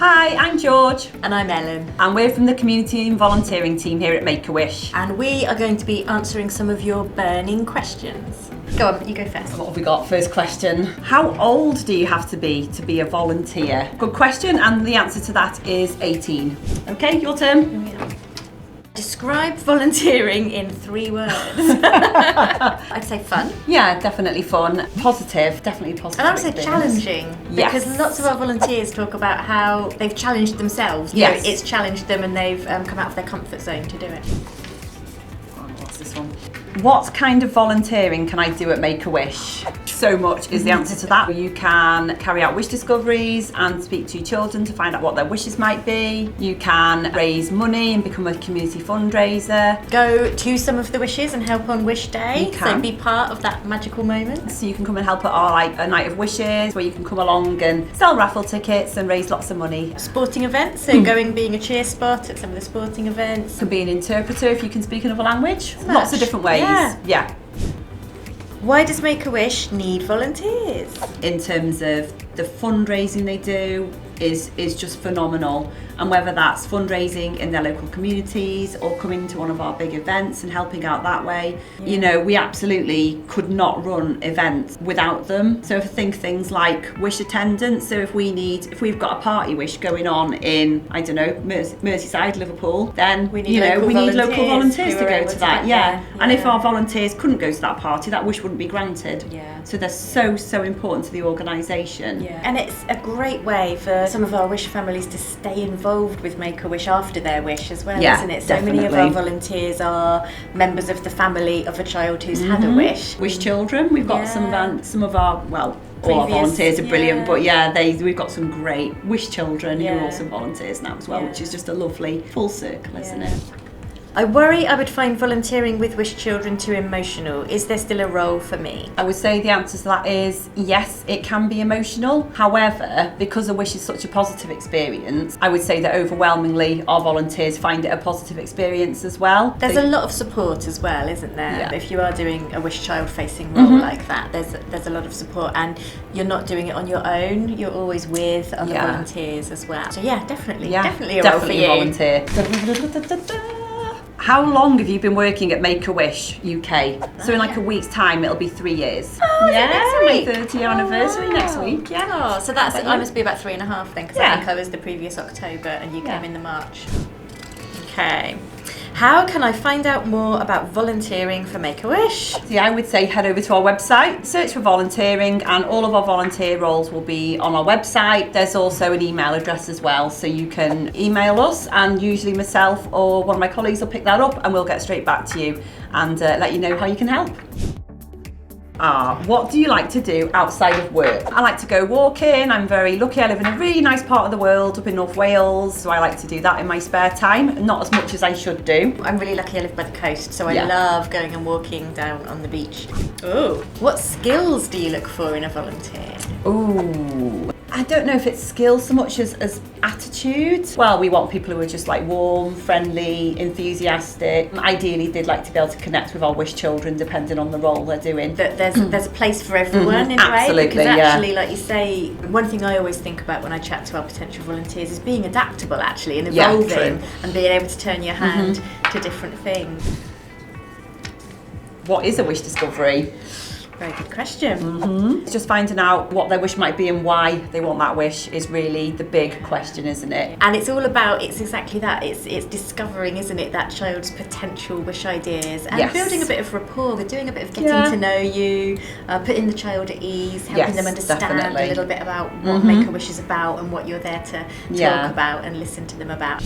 Hi, I'm George. And I'm Ellen. And we're from the community and volunteering team here at Make-A-Wish. And we are going to be answering some of your burning questions. Go on, you go first. What have we got? First question. How old do you have to be a volunteer? Good question, and the answer to that is 18. Okay, your turn. Describe volunteering in 3 words. I'd say fun. Yeah, definitely fun. Positive, definitely positive. And I would say experience. challenging. Yes. Because lots of our volunteers talk about how they've challenged themselves. You know, Yes. it's challenged them and they've come out of their comfort zone to do it. What's this one? What kind of volunteering can I do at Make-A-Wish? So much is the answer to that. You can carry out wish discoveries and speak to children to find out what their wishes might be. You can raise money and become a community fundraiser. Go to some of the wishes and help on Wish Day. You can. So be part of that magical moment. So you can come and help at our a night of wishes where you can come along and sell raffle tickets and raise lots of money. Sporting events, so going being a cheer spot at some of the sporting events. You can be an interpreter if you can speak another language. Lots of different ways. Yeah. Why does Make-A-Wish need volunteers? In terms of the fundraising they do is just phenomenal, and whether that's fundraising in their local communities or coming to one of our big events and helping out that way. You know, we absolutely could not run events without them. So if I think things like wish attendance, so if we've got a party wish going on in, I don't know, Merseyside, Liverpool, then we need local volunteers to go to that. Yeah. And if our volunteers couldn't go to that party, that wish wouldn't be granted. Yeah. So they're so important to the organisation. Yeah. And it's a great way for some of our wish families to stay involved with Make-A-Wish after their wish as well, isn't it? So many of our volunteers are members of the family of a child who's had a wish. Wish children, we've got some of our all our volunteers are brilliant, but we've got some great wish children who are also volunteers now as well, which is just a lovely full circle, isn't it? I worry I would find volunteering with wish children too emotional. Is there still a role for me? I would say the answer to that is yes, it can be emotional. However, because a wish is such a positive experience, I would say that overwhelmingly our volunteers find it a positive experience as well. There's a lot of support as well, isn't there? Yeah. If you are doing a wish child facing role like that, there's a lot of support, and you're not doing it on your own. You're always with other volunteers as well. So definitely a role for you. Volunteer. How long have you been working at Make-A-Wish UK? So in like a week's time, it'll be 3 years. Oh, next week? My 30-year anniversary next week. Yeah. Oh, so I must be about 3.5 then, because I think I was the previous October and you came in the March. Okay. How can I find out more about volunteering for Make-A-Wish? I would say head over to our website, search for volunteering, and all of our volunteer roles will be on our website. There's also an email address as well, so you can email us, and usually myself or one of my colleagues will pick that up and we'll get straight back to you and let you know how you can help. What do you like to do outside of work? I like to go walking. I'm very lucky. I live in a really nice part of the world up in North Wales, so I like to do that in my spare time. Not as much as I should do. I'm really lucky I live by the coast, so I love going and walking down on the beach. Oh. What skills do you look for in a volunteer? Ooh. I don't know if it's skills so much as attitude. Well, we want people who are just like warm, friendly, enthusiastic. Ideally, they'd like to be able to connect with our wish children depending on the role they're doing. That there's a place for everyone in a way. Absolutely, because actually, like you say, one thing I always think about when I chat to our potential volunteers is being adaptable actually and evolving and being able to turn your hand to different things. What is a wish discovery? Very good question. Just finding out what their wish might be and why they want that wish is really the big question, isn't it? And it's all about, it's exactly that, it's discovering, isn't it, that child's potential wish ideas and building a bit of rapport, doing a bit of getting to know you, putting the child at ease, helping them understand a little bit about what Make-A-Wish is about and what you're there to talk about and listen to them about.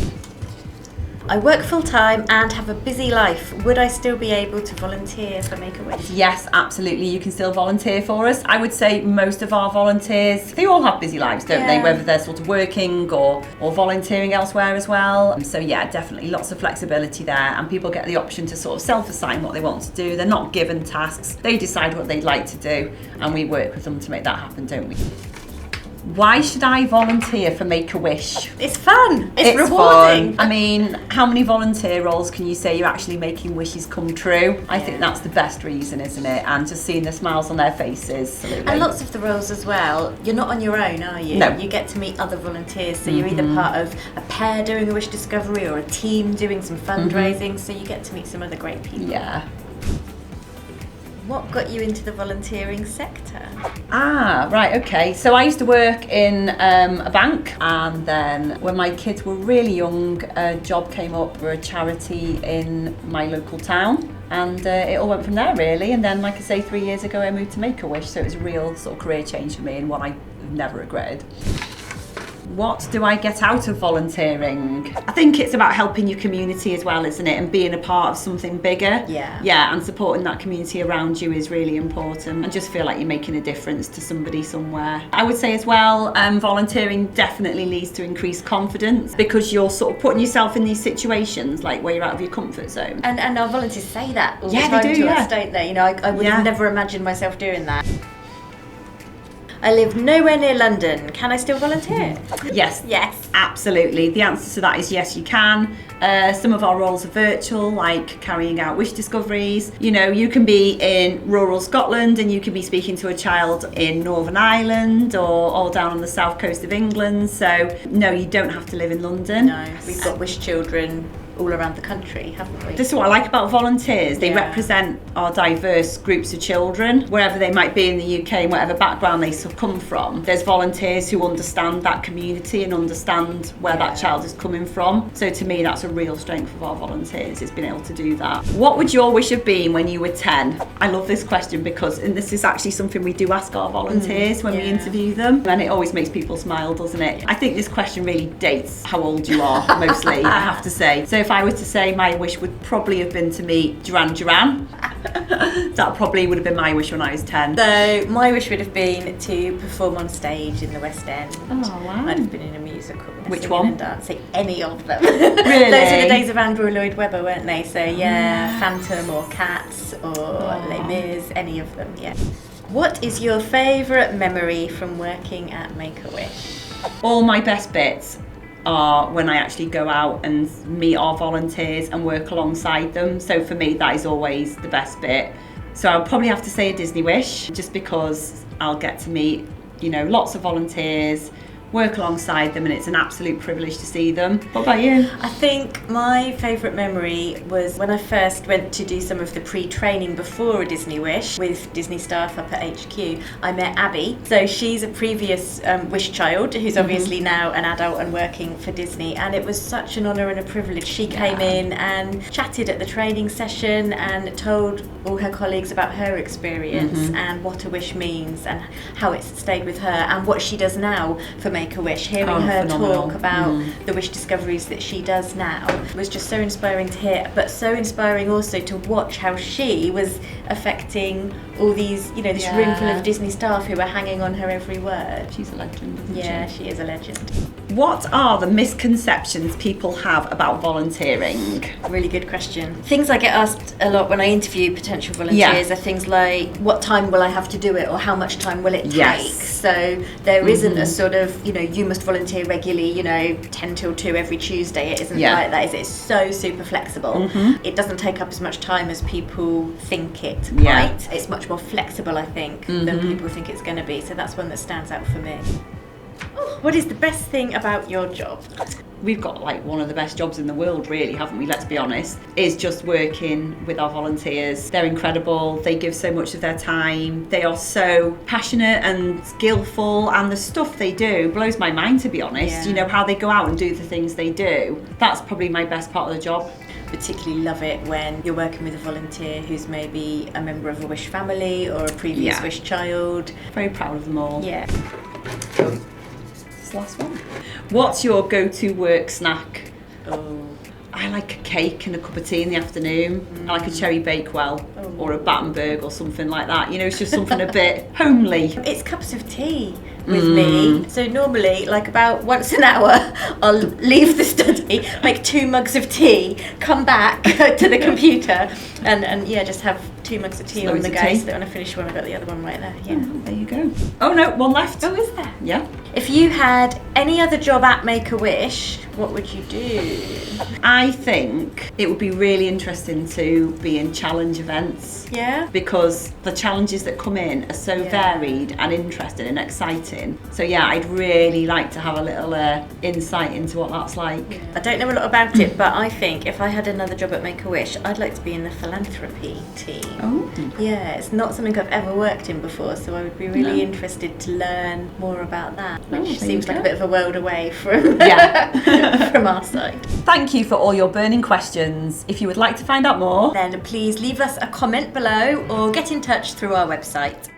I work full-time and have a busy life. Would I still be able to volunteer for Make-A-Wish? Yes, absolutely. You can still volunteer for us. I would say most of our volunteers, they all have busy lives, don't they? Whether they're sort of working or volunteering elsewhere as well. So yeah, definitely lots of flexibility there, and people get the option to sort of self-assign what they want to do. They're not given tasks. They decide what they'd like to do, and we work with them to make that happen, don't we? Why should I volunteer for Make-A-Wish? It's fun. It's rewarding. Fun. I mean, how many volunteer roles can you say you're actually making wishes come true? I think that's the best reason, isn't it? And just seeing the smiles on their faces. Absolutely. And lots of the roles as well, you're not on your own, are you? No. You get to meet other volunteers, so you're either part of a pair doing a wish discovery or a team doing some fundraising, so you get to meet some other great people. Yeah. What got you into the volunteering sector? Right, okay. So I used to work in a bank, and then when my kids were really young, a job came up for a charity in my local town, and it all went from there really. And then, like I say, 3 years ago I moved to Make-A-Wish, so it was a real sort of career change for me and one I've never regretted. What do I get out of volunteering? I think it's about helping your community as well, isn't it? And being a part of something bigger. Yeah. Yeah, and supporting that community around you is really important. And just feel like you're making a difference to somebody somewhere. I would say as well, volunteering definitely leads to increased confidence because you're sort of putting yourself in these situations like where you're out of your comfort zone. And our volunteers say that all the Yeah, time they do, to yeah. us, don't they? You know, I would have never imagined myself doing that. I live nowhere near London. Can I still volunteer? Yes. Yes. Absolutely. The answer to that is yes, you can. Some of our roles are virtual, like carrying out wish discoveries. You know, you can be in rural Scotland and you can be speaking to a child in Northern Ireland or all down on the south coast of England. So, no, you don't have to live in London. No, we've got wish children all around the country, haven't we? This is what I like about volunteers. They represent our diverse groups of children, wherever they might be in the UK and whatever background they come from. There's volunteers who understand that community and understand where that child is coming from. So to me, that's a real strength of our volunteers, is being able to do that. What would your wish have been when you were 10? I love this question because, and this is actually something we do ask our volunteers when we interview them, and it always makes people smile, doesn't it? I think this question really dates how old you are, mostly, I have to say. So if I were to say my wish would probably have been to meet Duran Duran. That probably would have been my wish when I was 10. So my wish would have been to perform on stage in the West End. Oh, wow. I'd have been in a musical. Which one? And dancing, any of them. Really? Those were the days of Andrew Lloyd Webber, weren't they? So yeah, Phantom or Cats or Les Mis, any of them, yeah. What is your favourite memory from working at Make-A-Wish? All my best bits are when I actually go out and meet our volunteers and work alongside them. So for me, that is always the best bit. So I'll probably have to say a Disney wish, just because I'll get to meet, you know, lots of volunteers, work alongside them, and it's an absolute privilege to see them. What about you? I think my favourite memory was when I first went to do some of the pre-training before a Disney Wish with Disney staff up at HQ. I met Abby. So she's a previous Wish child who's obviously now an adult and working for Disney, and it was such an honour and a privilege. She came in and chatted at the training session and told all her colleagues about her experience and what a wish means and how it's stayed with her and what she does now for Make-A-Wish. Hearing her phenomenal. talk about the wish discoveries that she does now was just so inspiring to hear, but so inspiring also to watch how she was affecting all these, you know, this room full of Disney staff who were hanging on her every word. She's a legend, isn't she? Yeah, she is a legend. What are the misconceptions people have about volunteering? Really good question. Things I get asked a lot when I interview potential volunteers are things like, what time will I have to do it, or how much time will it take? So there isn't a sort of, you know, you must volunteer regularly, you know, 10 till 2 every Tuesday. It isn't like that, is it? It's so super flexible. It doesn't take up as much time as people think it might. It's much more flexible, I think, than people think it's going to be. So that's one that stands out for me. What is the best thing about your job? We've got like one of the best jobs in the world, really, haven't we? Let's be honest. Is just working with our volunteers. They're incredible. They give so much of their time. They are so passionate and skillful, and the stuff they do blows my mind, to be honest. You know, how they go out and do the things they do. That's probably my best part of the job. Particularly love it when you're working with a volunteer who's maybe a member of a Wish family or a previous Wish child. Very proud of them all. Yeah. Last one. What's your go-to work snack? Oh. I like a cake and a cup of tea in the afternoon. I like a cherry bakewell or a Battenberg or something like that. You know, it's just something a bit homely. It's cups of tea with me. So normally, like about once an hour, I'll leave the study, make 2 mugs of tea, come back to the computer, and just have 2 mugs of tea on the go. So that when I finish one, I've got the other one right there. Yeah. There you go. Oh no, one left. Oh, is there? Yeah. If you had any other job at Make-A-Wish, what would you do? I think it would be really interesting to be in challenge events. Yeah. Because the challenges that come in are so varied and interesting and exciting. So yeah, I'd really like to have a little insight into what that's like. Yeah. I don't know a lot about it, but I think if I had another job at Make-A-Wish, I'd like to be in the philanthropy team. Oh. Yeah, it's not something I've ever worked in before, so I would be really interested to learn more about that, which seems like a bit of a world away from, from our side. Thank you for all your burning questions. If you would like to find out more, then please leave us a comment below or get in touch through our website.